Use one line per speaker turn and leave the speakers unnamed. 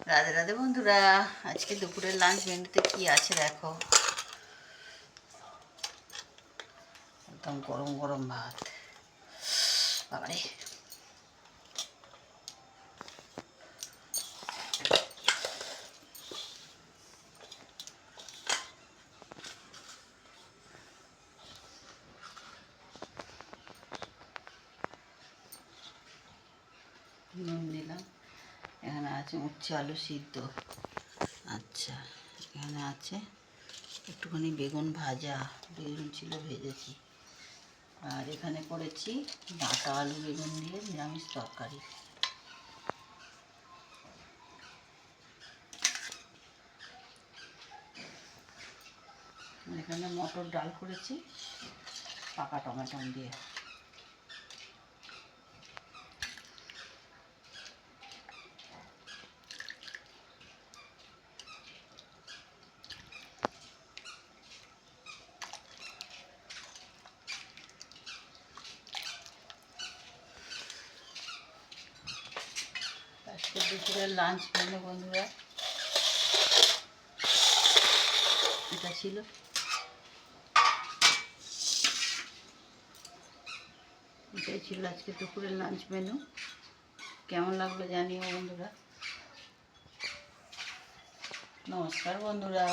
রাধে রাধে বন্ধুরা, আজকে দুপুরের লাঞ্চ মেনুতে কি আছে দেখো। একদম গরম গরম ভাত। বাবারে, নুন দিলাম। এখানে আছে উচ্ছে আলু সিদ্ধ। আচ্ছা, এখানে আছে একটুখানি বেগুন ভাজা, বেগুন ছিল ভেজেছি। আর এখানে করেছি ডাঁটা আলু বেগুন দিয়ে নিরামিষ তরকারি। এখানে মটর ডাল করেছি পাকা টমেটো দিয়ে। আজকে দুপুরের লাঞ্চ মেনু বন্ধুরা এটা ছিল। এটাই ছিল আজকে দুপুরের লাঞ্চ মেনু। কেমন লাগলো জানিও বন্ধুরা। নমস্কার বন্ধুরা।